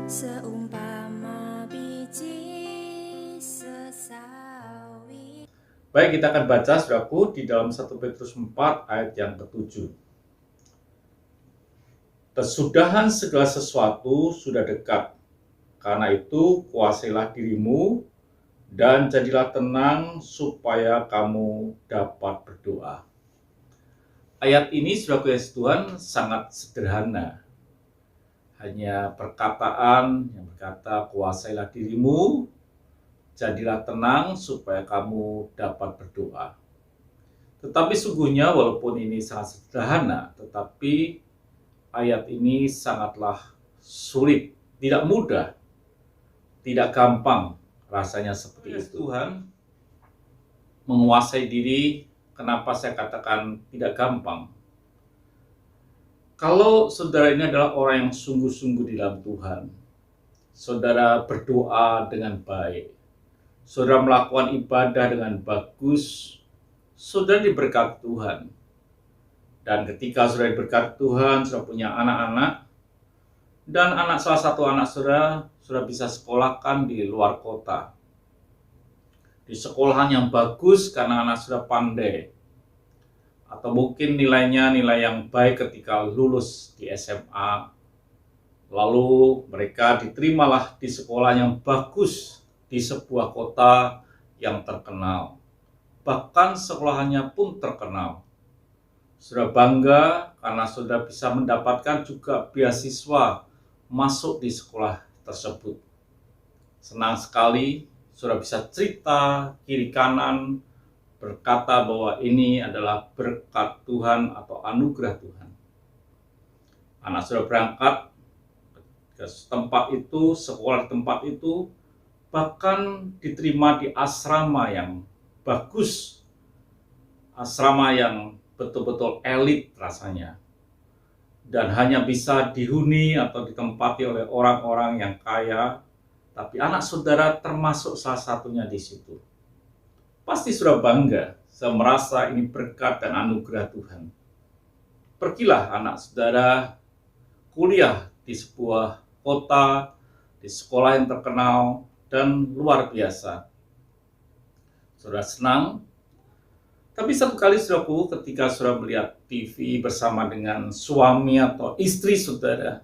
Seumpama biji sesawi. Baik, kita akan baca saudaraku di dalam 1 Petrus 4 ayat yang ke-7. Kesudahan segala sesuatu sudah dekat. Karena itu kuasailah dirimu dan jadilah tenang supaya kamu dapat berdoa. Ayat ini saudaraku yang Tuhan sangat sederhana. Hanya perkataan yang berkata kuasailah dirimu, jadilah tenang supaya kamu dapat berdoa. Tetapi sungguhnya walaupun ini sangat sederhana, tetapi ayat ini sangatlah sulit, tidak mudah, tidak gampang rasanya seperti itu. Tuhan menguasai diri, kenapa saya katakan tidak gampang? Kalau saudara ini adalah orang yang sungguh-sungguh di dalam Tuhan, saudara berdoa dengan baik, saudara melakukan ibadah dengan bagus, saudara diberkati Tuhan. Dan ketika saudara diberkati Tuhan, saudara punya anak-anak, dan salah satu anak saudara bisa sekolahkan di luar kota. Di sekolahan yang bagus karena anak saudara pandai. Atau mungkin nilainya nilai yang baik ketika lulus di SMA. Lalu mereka diterimalah di sekolah yang bagus di sebuah kota yang terkenal. Bahkan sekolahannya pun terkenal. Saudara bangga karena saudara bisa mendapatkan juga beasiswa masuk di sekolah tersebut. Senang sekali saudara bisa cerita kiri kanan, berkata bahwa ini adalah berkat Tuhan atau anugerah Tuhan. Anak saudara berangkat ke tempat itu, sekolah tempat itu, bahkan diterima di asrama yang bagus, asrama yang betul-betul elit rasanya, dan hanya bisa dihuni atau ditempati oleh orang-orang yang kaya, tapi anak saudara termasuk salah satunya di situ. Pasti sudah bangga, saya merasa ini berkat dan anugerah Tuhan. Pergilah anak saudara kuliah di sebuah kota, di sekolah yang terkenal dan luar biasa. Saudara senang. Tapi satu kali saudaraku, ketika saudara melihat TV bersama dengan suami atau istri saudara,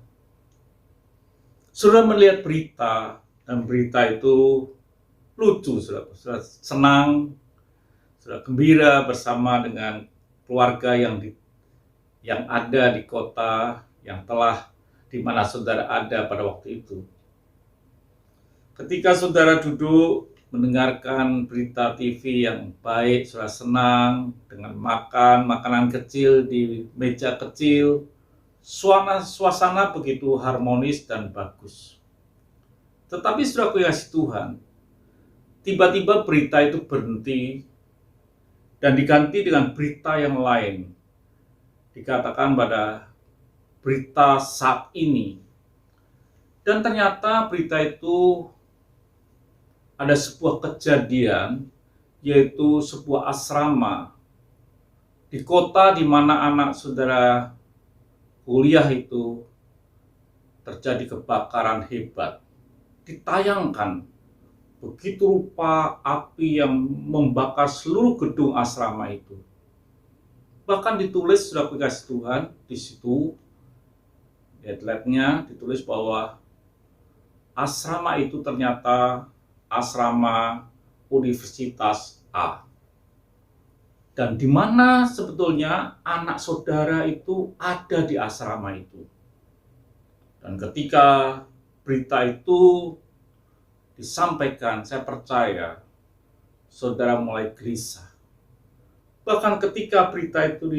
saudara melihat berita, dan berita itu lucu, saudara senang, saudara gembira bersama dengan keluarga yang ada di kota yang telah di mana saudara ada pada waktu itu. Ketika saudara duduk mendengarkan berita TV yang baik, saudara senang dengan makan makanan kecil di meja kecil, suasana begitu harmonis dan bagus. Tetapi saudaraku yang kasih Tuhan, tiba-tiba berita itu berhenti dan diganti dengan berita yang lain. Dikatakan pada berita saat ini. Dan ternyata berita itu ada sebuah kejadian, yaitu sebuah asrama di kota di mana anak saudara kuliah itu terjadi kebakaran hebat. Ditayangkan begitu rupa api yang membakar seluruh gedung asrama itu. Bahkan ditulis, sudah kasih Tuhan, di situ headline-nya ditulis bahwa asrama itu ternyata asrama Universitas A. Dan di mana sebetulnya anak saudara itu ada di asrama itu. Dan ketika berita itu disampaikan, saya percaya saudara mulai gelisah. Bahkan ketika berita itu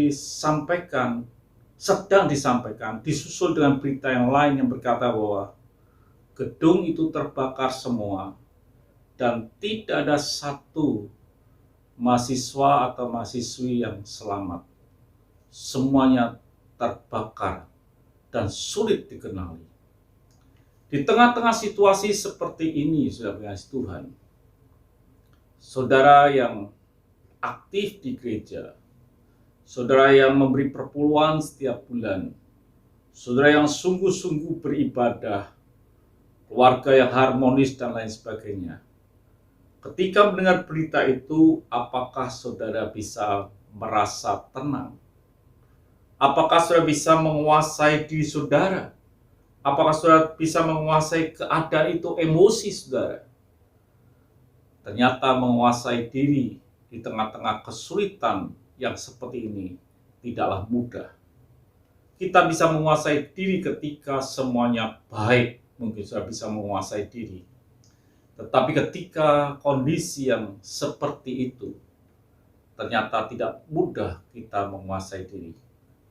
sedang disampaikan, disusul dengan berita yang lain yang berkata bahwa gedung itu terbakar semua dan tidak ada satu mahasiswa atau mahasiswi yang selamat. Semuanya terbakar dan sulit dikenali. Di tengah-tengah situasi seperti ini, saudara Tuhan, saudara yang aktif di gereja, saudara yang memberi perpuluhan setiap bulan, saudara yang sungguh-sungguh beribadah, keluarga yang harmonis, dan lain sebagainya. Ketika mendengar berita itu, apakah saudara bisa merasa tenang? Apakah saudara bisa menguasai diri saudara? Apakah saudara bisa menguasai keadaan itu, emosi saudara? Ternyata menguasai diri di tengah-tengah kesulitan yang seperti ini tidaklah mudah. Kita bisa menguasai diri ketika semuanya baik, mungkin saudara bisa menguasai diri. Tetapi ketika kondisi yang seperti itu, ternyata tidak mudah kita menguasai diri.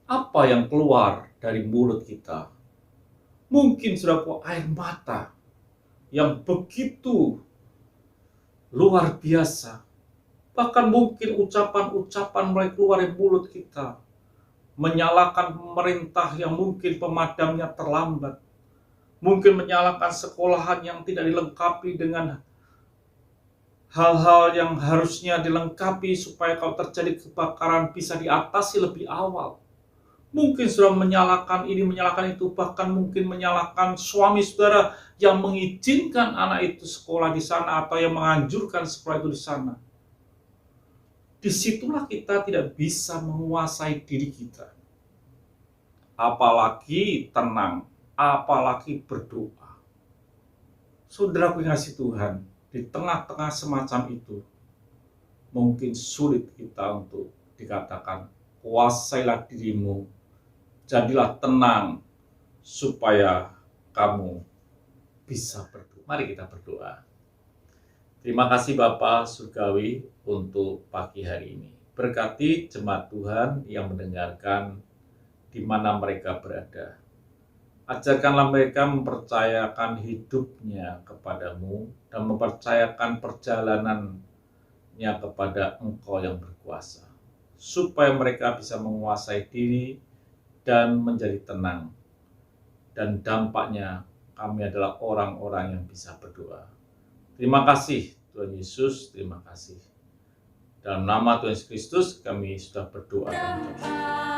Apa yang keluar dari mulut kita? Mungkin saudaraku air mata yang begitu luar biasa. Bahkan mungkin ucapan-ucapan mulai keluar dari mulut kita. Menyalahkan pemerintah yang mungkin pemadamnya terlambat. Mungkin menyalahkan sekolahan yang tidak dilengkapi dengan hal-hal yang harusnya dilengkapi supaya kalau terjadi kebakaran bisa diatasi lebih awal. Mungkin sudah menyalahkan ini, menyalahkan itu, bahkan mungkin menyalahkan suami saudara yang mengizinkan anak itu sekolah di sana atau yang menganjurkan sekolah itu di sana. Disitulah kita tidak bisa menguasai diri kita. Apalagi tenang, apalagi berdoa. Saudara kasih Tuhan, di tengah-tengah semacam itu, mungkin sulit kita untuk dikatakan, kuasailah dirimu, jadilah tenang, supaya kamu bisa berdoa. Mari kita berdoa. Terima kasih Bapa Surgawi untuk pagi hari ini. Berkati jemaat Tuhan yang mendengarkan di mana mereka berada. Ajarkanlah mereka mempercayakan hidupnya kepadamu dan mempercayakan perjalanannya kepada Engkau yang berkuasa. Supaya mereka bisa menguasai diri dan menjadi tenang. Dan dampaknya kami adalah orang-orang yang bisa berdoa. Terima kasih Tuhan Yesus, terima kasih. Dalam nama Tuhan Yesus Kristus kami sudah berdoa dan bersyukur.